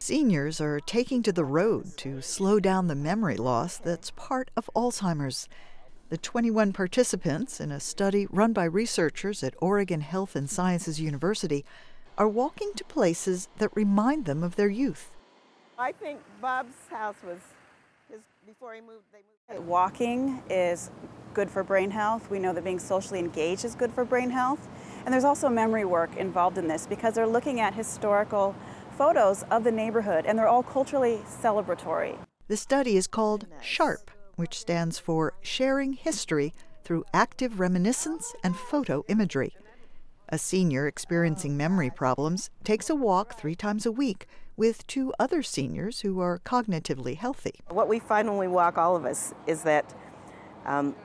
Seniors are taking to the road to slow down the memory loss that's part of Alzheimer's. The 21 participants in a study run by researchers at Oregon Health and Sciences University are walking to places that remind them of their youth. I think Bob's house was before he moved. Walking is good for brain health. We know that being socially engaged is good for brain health. And there's also memory work involved in this because they're looking at historical photos of the neighborhood, and they're all culturally celebratory. The study is called SHARP, which stands for Sharing History Through Active Reminiscence and Photo Imagery. A senior experiencing memory problems takes a walk 3 times a week with 2 other seniors who are cognitively healthy. What we find when we walk, all of us, is that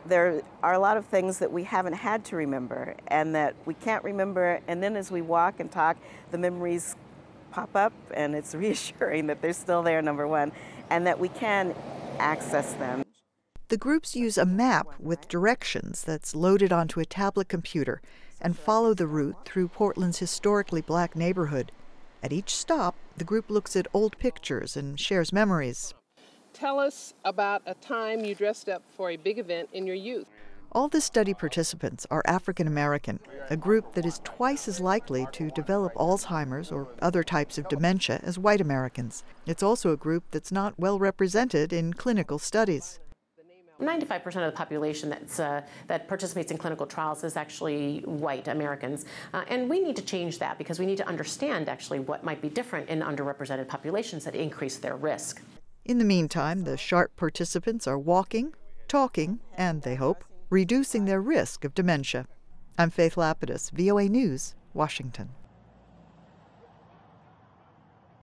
there are a lot of things that we haven't had to remember and that we can't remember, and then as we walk and talk, the memories pop up, and it's reassuring that they're still there, number one, and that we can access them. The groups use a map with directions that's loaded onto a tablet computer and follow the route through Portland's historically black neighborhood. At each stop, the group looks at old pictures and shares memories. Tell us about a time you dressed up for a big event in your youth. All the study participants are African American, a group that is twice as likely to develop Alzheimer's or other types of dementia as white Americans. It's also a group that's not well represented in clinical studies. 95% of the population that participates in clinical trials is actually white Americans. And we need to change that because we need to understand actually what might be different in underrepresented populations that increase their risk. In the meantime, the SHARP participants are walking, talking, and, they hope, reducing their risk of dementia. I'm Faith Lapidus, VOA News, Washington.